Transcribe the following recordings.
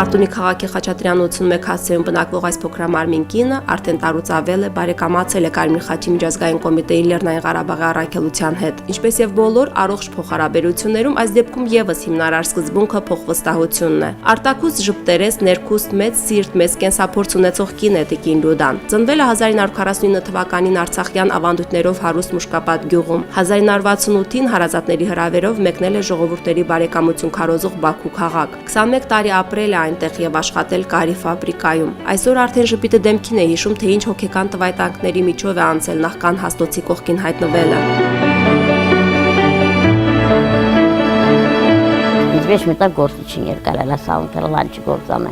Մարտունի քաղաքի Խաչատրյան 81 հասցեում բնակվող այս փոքրամարմին կինը արդեն տարուց ավել է բարեկամացել է Կարմիր խաչի միջազգային կոմիտեի Լեռնային Ղարաբաղի առաքելության հետ։ Ինչպես եւ բոլոր առողջ փոխհարաբերություններում, այս դեպքում եւս հիմնարար սկզբունքը փոխվստահությունն է։ Արտակուց ժպտերես, ներքուստ մեծ սիրտ, մեծ կենսափորձ ունեցող կին է Տիկին Լյուդան։ Ծնվել է 1949 թվականին Արցախյան ավանդույթներով հարուստ Մուշկապատ գյուղում։ 1968-ին հարազատների հրավերով մեկնել է ժողովուրդների բարեկամություն քարոզող Բաքու քաղաք։ 21 տարի ապրել է այնտեղ եւ աշխատել կարի ֆաբրիկայում։ Այսօր արդեն ժպիտը դեմքին է հիշում, թե ինչ հոգեկան տվայտանքների միջով է անցել նախքան հաստոցի կողքին հայտնվելը։ Ինձ մտա գործի չի երկարել, ասաունտել լանչի գործանը։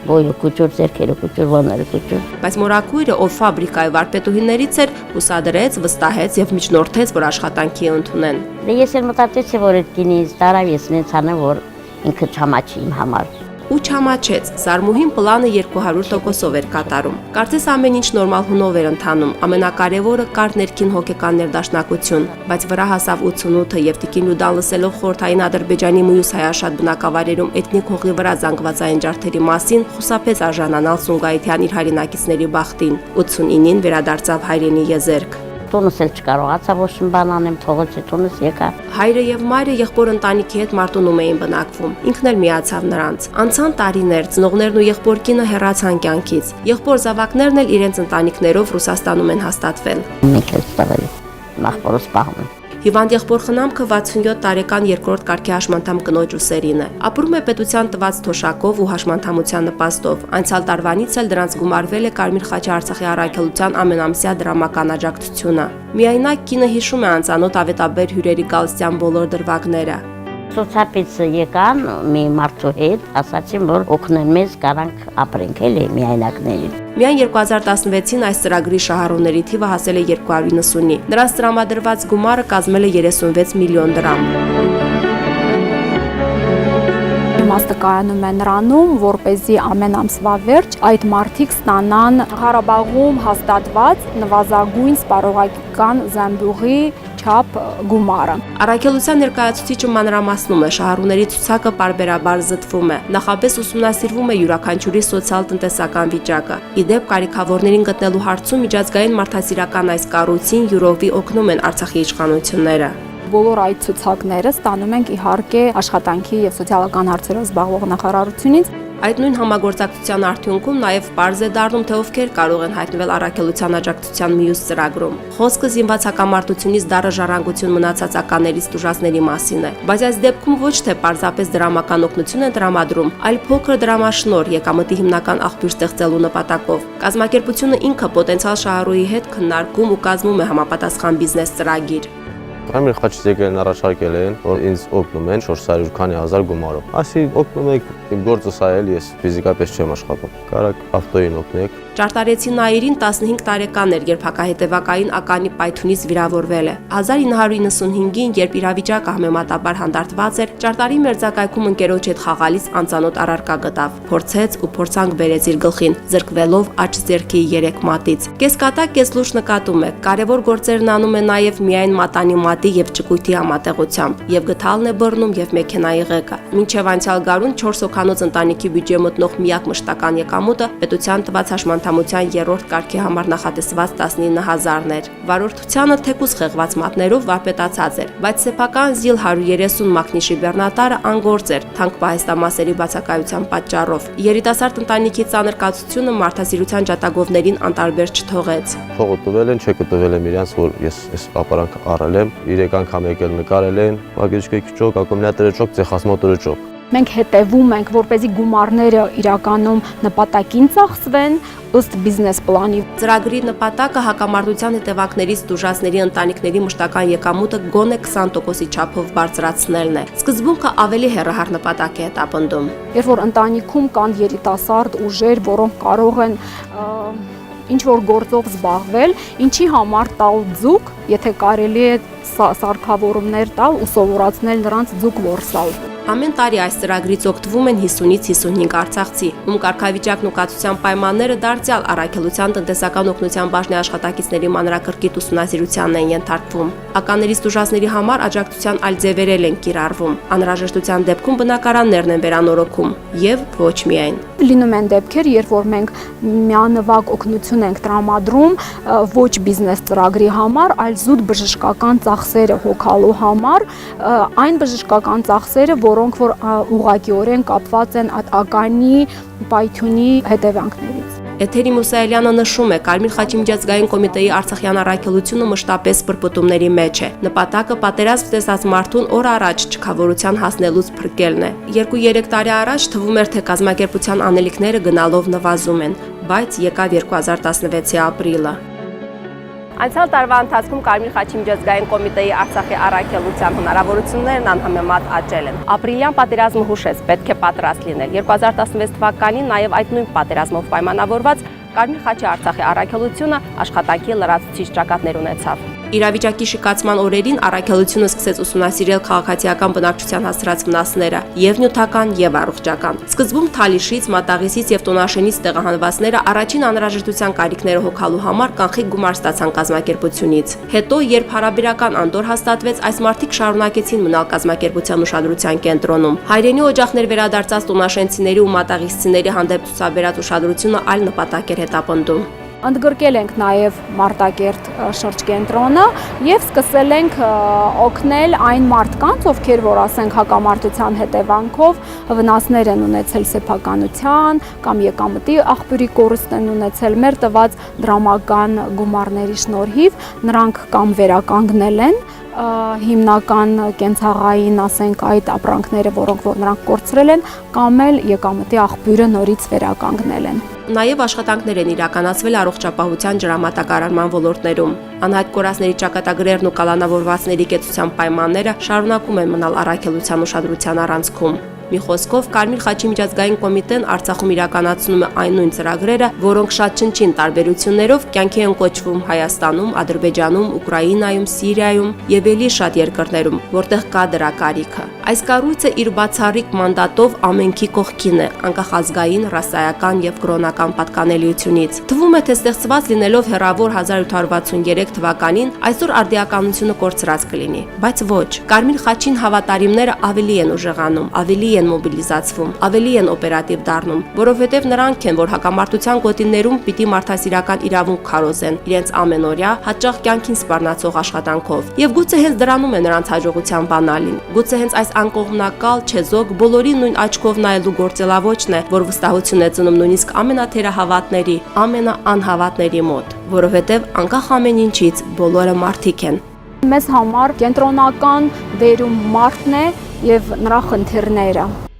Բոյը կուճուր, ձերքերը կուճուր, ոնները կուճուր։ Բայց մորակույրը, ով ֆաբրիկայի վարպետուհիներից էր, հուսադրեց, վստահեց եւ միջնորդեց, որ աշխատանքի ընդունեն։ Ես էլ մտածեցի, որ այդ կինից տարավ ես ինձ անեմ, որ ինքը չամաչի իմ համար։ Ու չամաչեց, Սարմուհին պլանը 200%-ով էր կատարում։ Կարծես ամեն ինչ նորմալ հունով էր ընթանում, ամենակարևորը կար ներքին հոգեկան ներդաշնակություն, բայց վրա հասավ 88-ը եւ Տիկին Լյուդան լսելով խորհրդային Ադրբեջանի մյուս հայաշատ բնակավայրերում էթնիկ հողի վրա զանգվածային ջարդերի մասին, խուսափեց արժանանալ Սումգայիթյան իր հայրենակիցների բախտին։ 89-ին վերադարձավ հայրենի եզերք։ Տունս էլ չկարողացա ոչ մի բան անեմ, թողեցի տունս եկա։ Հայրը եւ մայրը եղբոր ընտանիքի հետ Մարտունում էին բնակվում։ Ինքն էլ միացավ նրանց։ Անցան տարիներ, ծնողներն ու եղբոր կինը հեռացան կյանքից։ Եղբոր զավակներն էլ իրենց ընտանիքներով Ռուսաստանում են հաստատվել։ Մենք էլ ստվել մախբորս պահում են։ Հիվանդ եղբոր խնամքը 67 տարեկան երկրորդ կարգի հաշմանդամ կնոջ ուսերին է։ Ապրում է պետության տված թոշակով ու հաշմանդամության նպաստով։ Անցյալ տարվանից էլ դրանց գումարվել է Կարմիր խաչի Արցախի առաքելության ամենամսյա դրամական աջակցությունը։ Միայնակ կինը հիշում է անծանոթ ավետաբեր հյուրերի գալստյան բոլոր դրվագները։ Սոցիալից եկան մի մարդու հետ, ասացին, որ օգնեն մեզ, կարանք ապրենք էլի միայնակներին։ Միայն 2016-ին այս ծրագրի շահառուների թիվը հասել է 290-ի։ Նրանց տրամադրված գումարը կազմել է 36 միլիոն դրամ։ Իմաստը կայանում է նրանում, որպեսզի ամեն ամսվա վերջ այդ մարդիկ ստանան Ղարաբաղում հաստատված նվազագույն սպառողական զամբյուղի չափ գումարը։ Առաքելության ներկայացուցիչը մանրամասնում է, շահառուների ցուցակը պարբերաբար զտվում է, նախապես ուսումնասիրվում է յուրաքանչյուրի սոցիալ-տնտեսական վիճակը։ Իդեպ կարիքավորներին գտնելու հարցում միջազգային մարդասիրական այս կառույցին յուրովի օգնում են Արցախի իշխանությունները։ Բոլոր այդ ցուցակները ստանում ենք իհարկե աշխատանքի եւ սոցիալական հարցերով զբաղվող նախարարությունից։ Այդ նույն համագործակցության արդյունքում նաև պարզ է դառնում, թե ովքեր կարող են հայտնվել առաքելության աջակցության մյուս ծրագրում։ Խոսքը զինված հակամարտությունից դառը ժառանգություն մնացած ականներից տուժածների մասին է, բայց այս դեպքում ոչ թե պարզապես դրամական օգնություն է տրամադրում, այլ փոքր դրամաշնոր եկամտի հիմնական աղբյուր ստեղծելու նպատակով։ Կազմակերպությունը ինքը պոտենցիալ շահառուի հետ քննարկում ու կազմում է համապատասխան բիզնես ծրագիր։ Կարմիր խաչից եկել առաջարկել են, որ ինձ օգնում են 400 քանի հազար գումարով։ Այսի օգնում եք, իմ գործը սա էլ ես ֆիզիկապես չեմ աշխատում։ Կարաք ավտոյին օգնեք։ Ճարտարեցի Նայիրին 15 տարեկան էր, երբ հակահետևակային ականի պայթյունից վիրավորվել է։ 1995-ին, երբ իրավիճակը համեմատաբար հանդարտված էր, ճարտարի մերձակայքում ընկերոջ հետ խաղալիս անծանոթ առարկա գտավ, փորձեց ու փորձանք բերեց իր գլխին, զրկվելով աջ ձեռքի 3 մատից։ Կեսկատակ կեսլուրջ նկատում է, կարևոր գործերն անում է նաև միայն մատանի մատի եւ ճկույթի համատեղությամբ, եւ գթալն է բռնում եւ մեքենայի ղեկը։ Մինչեւ անցյալ գարուն 4 հոգանոց ընտանիքի բյուջե մտնող միակ մշտական եկամուտը պետության տված հաշմանդամության 3-րդ կարգի համար նախատեսված 19,000-ն էր։ Վարորդությանը թեկուզ խեղված մատներով վարպետացած էր, բայց սեփական ԶԻԼ 130 մակնիշի բեռնատարը անգործ էր, թանկ պահեստամասերի բացակայության պատճառով։ Երիտասարդ ընտանիքի ծանր կացությունը մարդասիրության ջատագովներին անտարբեր չթողեց։ Փողը տվել են, չեկը տվել եմ իրանց, որ ես այս ապարանք առել եմ, 3 անգամ եկել նկարել են, վագեջկեքի ճոկ, ակումուլյատորի ճոկ, ցեխասմոտորի ճոկ։ Մենք հետևում ենք, որպեսզի գումարները իրականում նպատակին ծախսվեն ըստ բիզնես պլանի։ Ծրագրի նպատակը հակամարտության հետևանքներից տուժածների ընտանիքների մշտական եկամուտը գոնե 20%-ի չափով բարձրացնելն է։ Սկզբունքը ավելի հեռահար նպատակ է հետապնդում։ Երբ որ ընտանիքում կան երիտասարդ ուժեր, որոնք կարող են ինչ որ գործով զբաղվել, ինչի համար տալ ձուկ, եթե կարելի է սարքավորումներ տալ ու սովորացնել նրանց ձուկ որսալ։ Ամեն տարի այս ծրագրից օգտվում են 50-ից 55 արցախցի, ում կարգավիճակն ու կացության պայմանները դարձյալ առաքելության տնտեսական օգնության բաժնի աշխատակիցների մանրակրկիտ ուսումնասիրությանն են ենթարկվում։ Ականերից տուժածների համար աջակցության այլ ձևեր են կիրառվում։ Անհրաժեշտության դեպքում բնակարաններն են վերանորոգում եւ ոչ միայն։ Լինում են դեպքեր, երբ որ մենք միանվագ օգնություն ենք տրամադրում ոչ բիզնես ծրագրի համար, այլ զուտ բժշկական ծախսերը հոգալու համար, այն բժշկական ծախսերը, որոնք որ ուղղակիորեն կապված են ականի պայթյունի հետևանքներից։ Էթերի Մուսայելյանը նշում է, Կարմիր խաչի միջազգային կոմիտեի Արցախյան առաքելությունը մշտապես պրպտումների մեջ է։ Նպատակը պատերազմ տեսած մարդուն օր առաջ չքավորության հասնելուց փրկելն է։ 2-3 տարի առաջ թվում էր, թե կազմակերպության անելիքները գնալով նվազում են, բայց եկավ 2016-ի ապրիլը։ Անցյալ տարվա ընթացքում Կարմիր խաչի միջազգային կոմիտեի Արցախի առաքելության հնարավորություններն անհամեմատ աճել են։ Ապրիլյան պատերազմը հուշեց, պետք է պատրաստ լինել։ 2016 թվականին նաև այդ նույն պատերազմով պայմանավորված Կարմիր խաչի Արցախի առաքելությունը աշխատանքի լրացուցիչ ճակատներ ունեցավ։ Իրավիճակի շիկացման օրերին առաքելությունը սկսեց ուսումնասիրել քաղաքացիական բնակչության հասցրած վնասները եւ նյութական եւ առողջական։ Սկզբում Թալիշից, Մատաղիսից եւ Տոնաշենից տեղահանվածները առաջին անհրաժեշտության կարիքները հոգալու համար կանխիկ գումար ստացան կազմակերպությունից։ Հետո, երբ հարաբերական անդոր հաստատվեց, այս մարդիկ շարունակեցին մնալ կազմակերպության ուշադրության կենտրոնում։ Հայրենի օջախներ վերադարձած տոնաշենցիների ու մատաղիսցիների հանդեպ ցուցաբերած ուշադրությունը այլ նպատակ էր հետապնդում։ Ընդգրկել ենք նաև Մարտակերտ շրջկենտրոնը եւ սկսել ենք օգնել այն մարդկանց, ովքեր որ ասենք հակամարտության հետևանքով վնասներ են ունեցել սեփականության կամ եկամտի աղբյուրի կորուստ են ունեցել մեր տված դրամական գումարների շնորհիվ, նրանք կամ վերականգնել են հիմնական կենցաղային, ասենք, այդ ապրանքները, որոնք որ նրանք կորցրել են, կամ էլ եկամտի աղբյուրը նորից վերականգնել են։ Նաև աշխատանքներ են իրականացվել առողջապահության ջրամատակարարման ոլորտներում։ Անհայտ կորածների ճակատագրերն ու կալանավորվածների կեցության պայմանները շարունակում են մնալ առաքելության ուշադրության առանցքում։ Մի խոսքով Կարմիր խաչի միջազգային կոմիտեն Արցախում իրականացնում է այն նույն ծրագրերը, որոնք շատ չնչին տարբերություններով կյանքի են կոչվում Հայաստանում, Ադրբեջանում, Ուկրաինայում, Սիրիայում եւ ելի շատ երկրներում, որտեղ կա դրա կարիքը։ Այս կառույցը իր բացառիկ մանդատով ամենքի կողքին է, անկախ ազգային, ռասայական եւ կրոնական պատկանելիությունից։ Թվում է, թե ստեղծված լինելով հեռավոր 1863 թվականին, այսօր արդիականությունը կորցրած կլինի, բայց ոչ։ Կարմիր խաչին հավատարիմները ավելի են ուժեղանում, ավելի են մոբիլիզացվում, ավելի են օպերատիվ դառնում, որովհետև նրանք են, որ հակամարտության գոտիներում պիտի մարդասիրական իրավունք քարոզեն իրենց ամենօրյա հաճախ կյանքին սպառնացող աշխատանքով։ Եվ գուցե հենց դրանում է նրանց հաջողության բանալին։ Գուցե հենց այս անկողմնակալ, չեզոք, բոլորին նույն աչքով նայելու գործելավոճն է, որ վստահություն է ծնում նույնիսկ ամենաթերահավատների, ամենաանհավատների մոտ, որովհետև անկախ ամեն ինչից բոլորը մարդիկ են։ Մեզ համար կենտրոնական դերում մարդն է եւ նրա խնդիրները։